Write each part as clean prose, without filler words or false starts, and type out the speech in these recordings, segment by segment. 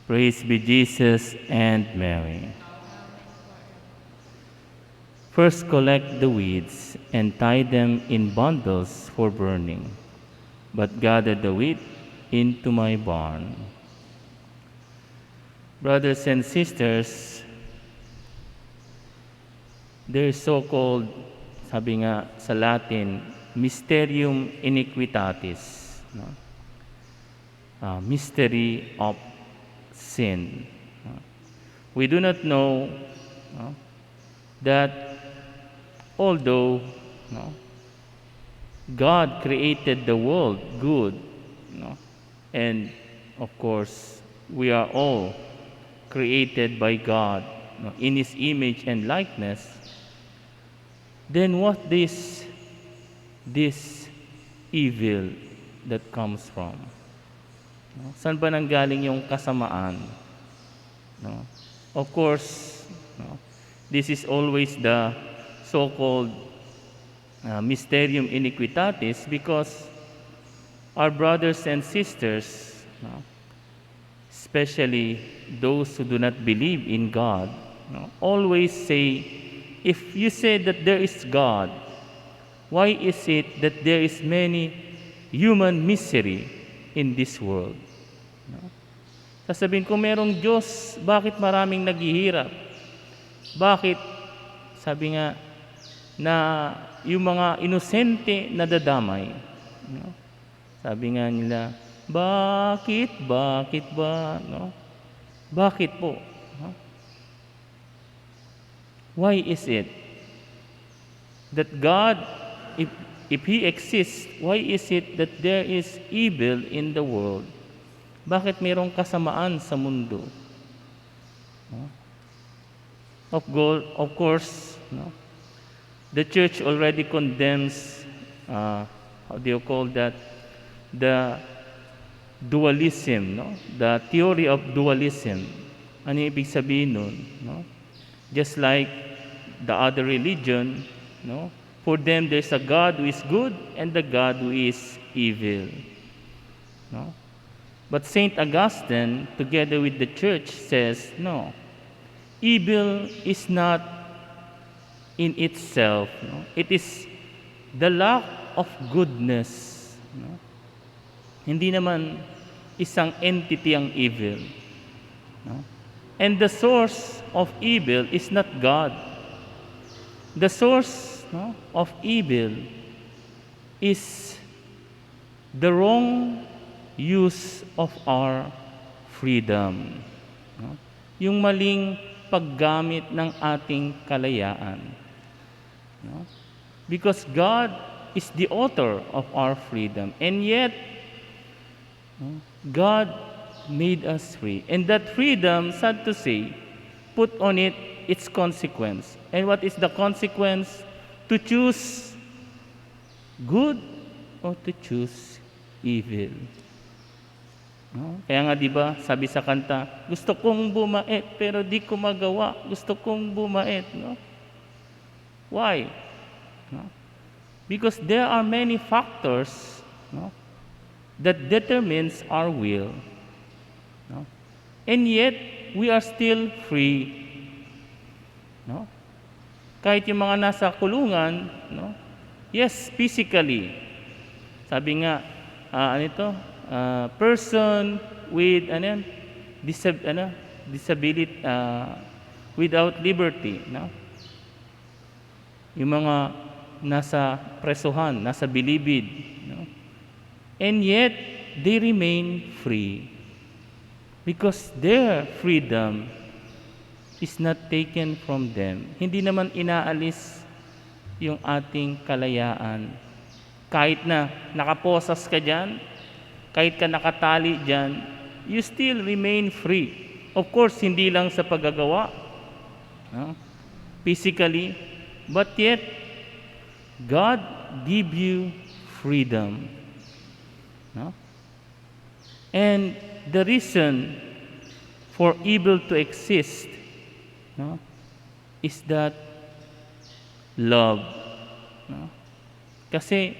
Praise be Jesus and Mary. First collect the weeds and tie them in bundles for burning, but gather the wheat into my barn. Brothers and sisters, there is so-called, sabi nga sa Latin, mysterium iniquitatis, no? Mystery of sin. We do not know that although God created the world good, and of course we are all created by God in His image and likeness, then what this evil that comes from? Saan ba nanggaling yung kasamaan? Of course, this is always the so-called mysterium iniquitatis, because our brothers and sisters, especially those who do not believe in God, always say, if you say that there is God, why is it that there is many human misery in this world? Sasabihin ko, merong Diyos, bakit maraming naghihirap? Bakit, sabi nga, na yung mga inosente na dadamay? Sabi nga nila, bakit ba? Bakit po? Why is it that God, if He exists, why is it that there is evil in the world? Bakit mayroong kasamaan sa mundo? Of course, the church already condemns, how do you call that? The dualism, the theory of dualism. Ano yung ibig sabihin nun? Just like the other religion, for them there's a God who is good and the God who is evil. But Saint Augustine, together with the church, says, no, evil is not in itself. It is the lack of goodness. Hindi naman isang entity ang evil. And the source of evil is not God. The source of evil is the wrong use of our freedom. Yung maling paggamit ng ating kalayaan. Because God is the author of our freedom, and yet God made us free. And that freedom, sad to say, put on it its consequence. And what is the consequence? To choose good or to choose evil. Kaya nga, di ba, sabi sa kanta, gusto kong bumait pero di ko magawa. Gusto kong bumait. Why? Because there are many factors that determines our will. And yet, we are still free. Kahit yung mga nasa kulungan, yes, physically. Sabi nga, person with disability, without liberty, yung mga nasa presuhan, nasa bilibid, and yet they remain free because their freedom is not taken from them. Hindi naman inaalis yung ating kalayaan. Kahit na nakaposas ka dyan, kahit ka nakatali dyan, you still remain free. Of course, hindi lang sa paggagawa, physically, but yet, God give you freedom. And the reason for evil to exist is that love. Kasi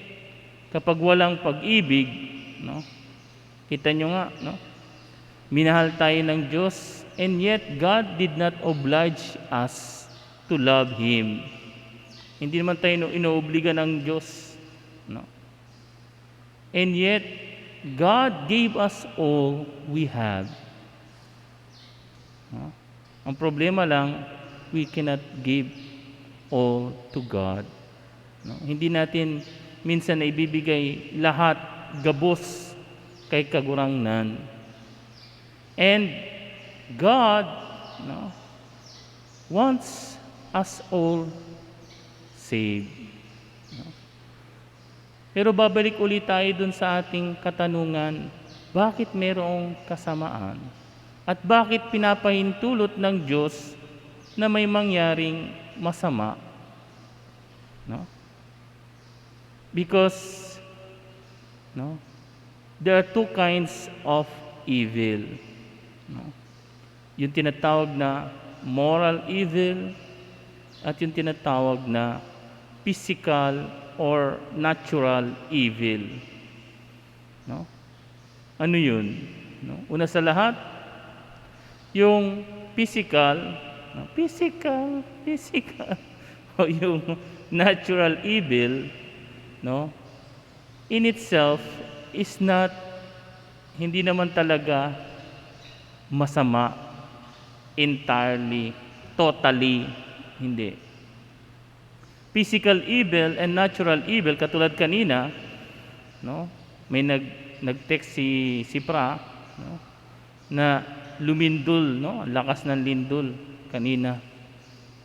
kapag walang pag-ibig, kita nyo nga, Minahal tayo ng Diyos, and yet God did not oblige us to love Him. Hindi naman tayo inoobliga ng Diyos. No? And yet, God gave us all we have. No? Ang problema lang, we cannot give all to God. No? Hindi natin minsan na ibibigay lahat gabos kay kagurangnan. And God wants us all saved. No? Pero babalik ulit tayo dun sa ating katanungan, bakit mayroong kasamaan? At bakit pinapahintulot ng Diyos na may mangyaring masama? No? Because there are two kinds of evil. No? Yung tinatawag na moral evil at yung tinatawag na physical or natural evil. No? Ano yun? No? Una sa lahat, yung physical, o yung natural evil, no? In itself is not, hindi naman talaga masama entirely, totally, hindi. Physical evil and natural evil, katulad kanina, no? May nag-text si Pra, no? Na lumindol, no? Lakas ng lindol kanina,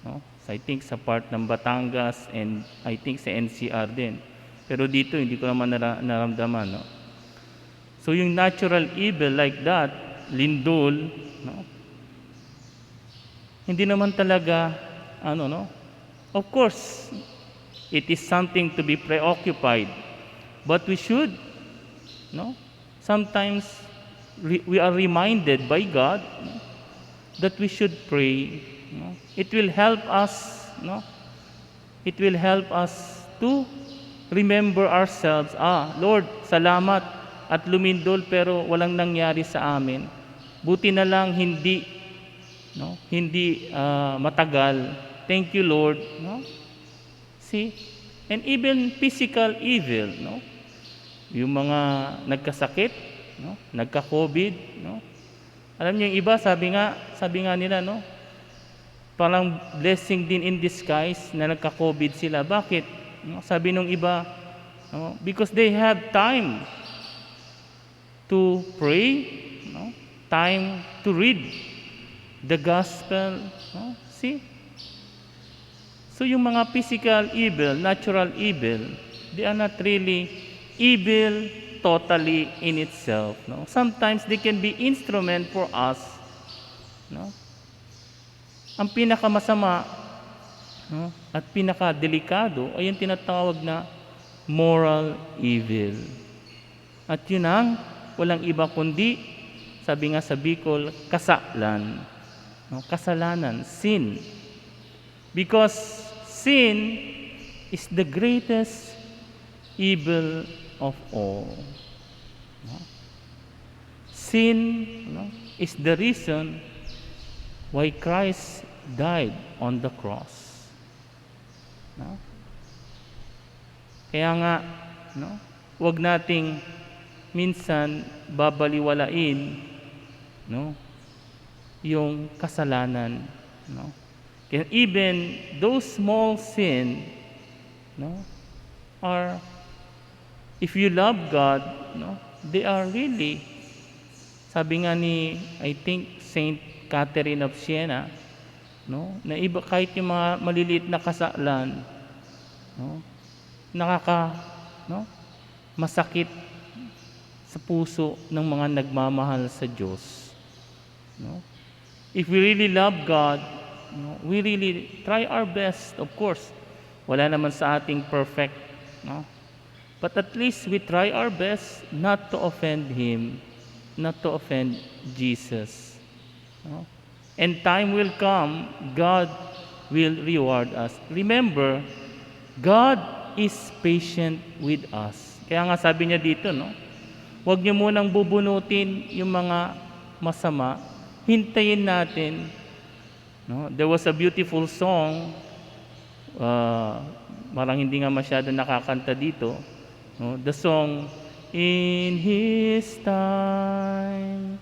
no? So I think sa part ng Batangas and I think sa NCR din. Pero dito hindi ko naman naramdaman, no? So yung natural evil like that, lindol, no? Hindi naman talaga no? Of course, it is something to be preoccupied, but we should, no? Sometimes we are reminded by God, no, that we should pray. No? It will help us, no? It will help us to remember ourselves. Lord, salamat at lumindol pero walang nangyari sa amin. Buti na lang hindi matagal. Thank you, Lord. No? See? And even physical evil, no? Yung mga nagkasakit, no? Nagka-COVID, no? Alam niyo yung iba, sabi nga nila, no? Parang blessing din in disguise na nagka-COVID sila. Bakit? No? Sabi nung iba, no? Because they have time to pray, no? Time to read the gospel, no? See? So yung mga physical evil, natural evil, they are not really evil totally in itself. No? Sometimes they can be instrument for us. No? Ang pinakamasama, no, at pinakadelikado ay yung tinatawag na moral evil. At yun ang walang iba kundi, sabi nga sa Bicol, kasalan. No? Kasalanan, sin. Because sin is the greatest evil of all. No? Sin, no, is the reason why Christ died on the cross. No? Kaya nga, no, wag nating minsan babaliwalain, no, yung kasalanan, no? Even those small sin, no, are, if you love God, no, they are really, sabi nga ni, I think, Saint Catherine of Siena, no, na iba kahit yung mga maliliit na kasalan, no, masakit sa puso ng mga nagmamahal sa Diyos. No? If we really love God, no, we really try our best. Of course, wala naman sa ating perfect, no? But at least we try our best not to offend Him, not to offend Jesus. No? And time will come, God will reward us. Remember, God is patient with us. Kaya nga sabi niya dito, no? Huwag niyo munang bubunutin yung mga masama, hintayin natin. No? There was a beautiful song, parang hindi nga masyado nakakanta dito. No? The song, In His time,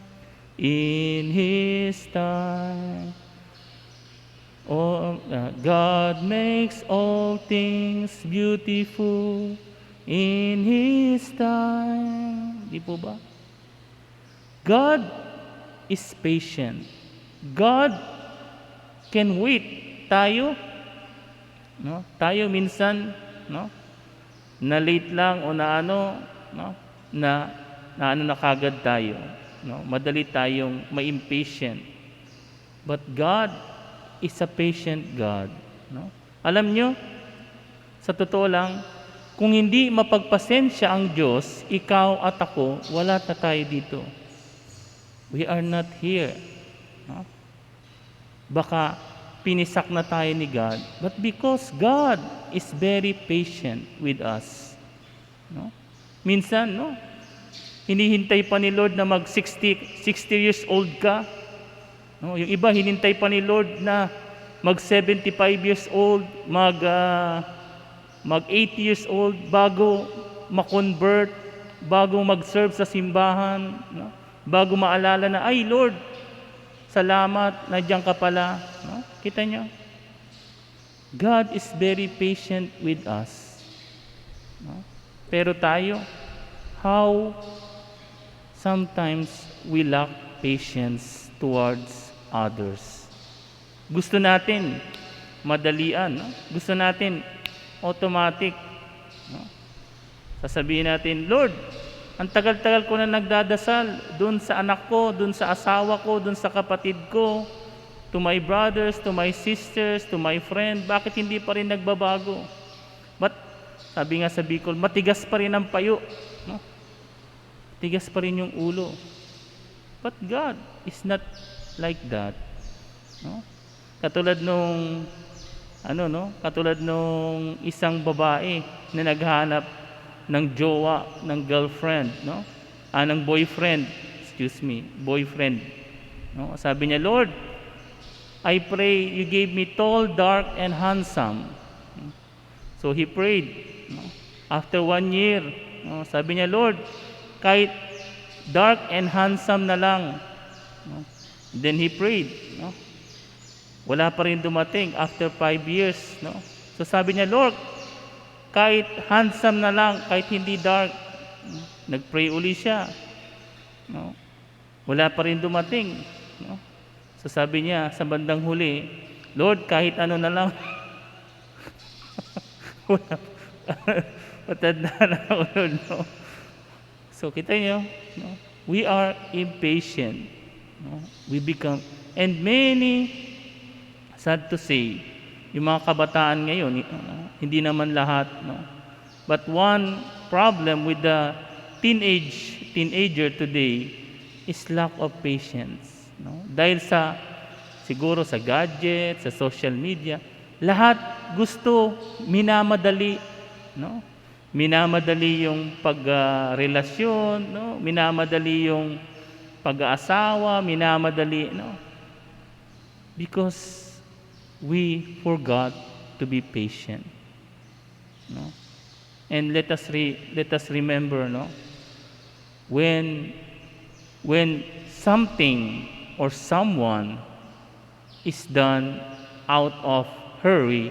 God makes all things beautiful in His time. Di po ba? God is patient. God can wait. Tayo, no? Tayo minsan, no? Na late lang o na ano, no? Na kagad tayo, no? Madali tayong ma-impatient. But God is a patient God, no? Alam nyo, sa totoo lang, kung hindi mapagpasensya ang Diyos, ikaw at ako, wala na tayo dito. We are not here. No? Baka pinisak na tayo ni God, but because God is very patient with us. No? Minsan, no? Hinihintay pa ni Lord na mag 60 years old ka. No? Yung iba, hinintay pa ni Lord na mag 75 years old, mag 80 years old, bago ma-convert, bago mag-serve sa simbahan, no? Bago maalala na, ay Lord, salamat, nandiyan ka pala. No? Kita nyo? God is very patient with us. No? Pero tayo, how sometimes we lack patience towards others. Gusto natin madalian. No? Gusto natin automatic. No? Sasabihin natin, Lord, ang tagal-tagal ko na nagdadasal dun sa anak ko, dun sa asawa ko, dun sa kapatid ko, to my brothers, to my sisters, to my friend, bakit hindi pa rin nagbabago? But, sabi nga sa Bicol, matigas pa rin ang payo. No? Tigas pa rin yung ulo. But God is not like that. No? Katulad nung isang babae na naghanap ng jowa, ng girlfriend, no? Ng boyfriend, boyfriend. No? Sabi niya, Lord, I pray you gave me tall, dark, and handsome. So he prayed. No? After 1 year, no? Sabi niya, Lord, kahit dark and handsome na lang. No? Then he prayed. No? Wala pa rin dumating after 5 years. No? So sabi niya, Lord, kahit handsome na lang, kahit hindi dark. No? Nag-pray uli siya. No? Wala pa rin dumating. No? So sabi niya sa bandang huli, Lord, kahit ano na lang. Matanda na ako, Lord. No? So kita niyo, no? We are impatient. No? We become, and many, sad to say, yung mga kabataan ngayon, hindi naman lahat, no? But one problem with the teenager today is lack of patience, no? Dahil siguro sa gadget, sa social media, lahat gusto minamadali, no? Minamadali yung pagrelasyon, no? Minamadali yung pag-aasawa, minamadali, no? Because we forgot to be patient, no? And let us remember, no? When something or someone is done out of hurry,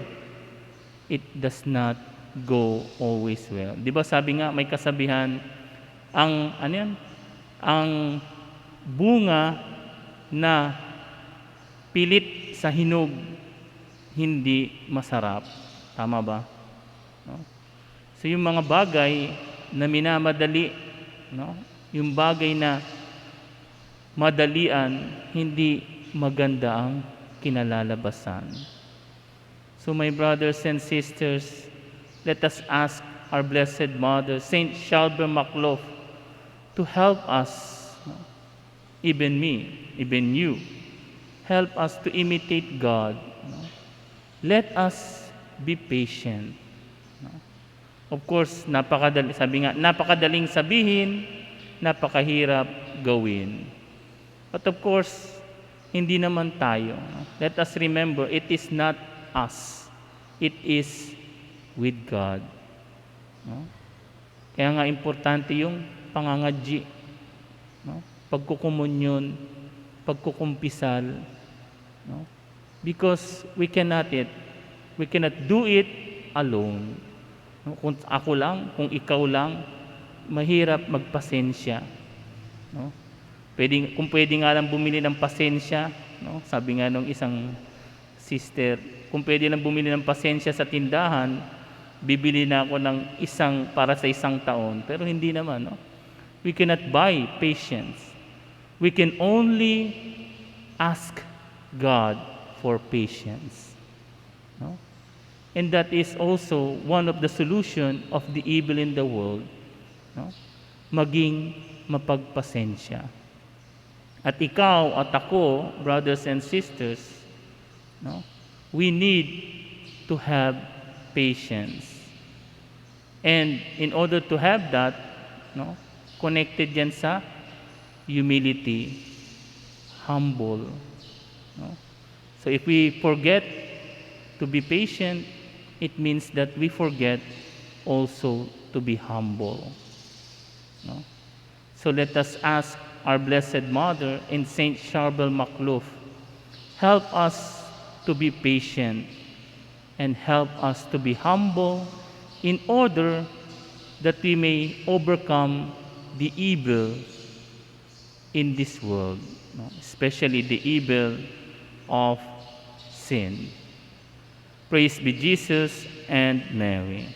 it does not go always well. Di ba sabi nga, may kasabihan, ang bunga na pilit sa hinog hindi masarap. Tama ba? No? So yung mga bagay na minamadali, no? Yung bagay na madalian, hindi maganda ang kinalalabasan. So my brothers and sisters, let us ask our Blessed Mother, Saint Shalber Maclof, to help us, no? Even me, even you, help us to imitate God. No? Let us be patient. No? Of course, napakadaling sabihin, napakahirap gawin. But of course, hindi naman tayo. No? Let us remember, it is not us. It is with God. No? Kaya nga importante yung pangangadji, no? Pagkukumunyon, pagkukumpisal, no? Because we cannot do it alone. No? Kung ako lang, kung ikaw lang, mahirap magpasensya. No? Kung pwede nga lang bumili ng pasensya, no? Sabi nga nung isang sister, kung pwede lang bumili ng pasensya sa tindahan, bibili na ako ng para sa isang taon. Pero hindi naman, no? We cannot buy patience. We can only ask God for patience. No? And that is also one of the solution of the evil in the world. No? Maging mapagpasensya. At ikaw at ako, brothers and sisters, no? We need to have patience. And in order to have that, no? Connected yan sa humility, humble. No? So if we forget to be patient, it means that we forget also to be humble. No? So let us ask our Blessed Mother and Saint Charbel Makhlouf, help us to be patient and help us to be humble in order that we may overcome the evil in this world, no? Especially the evil of sin. Praise be Jesus and Mary.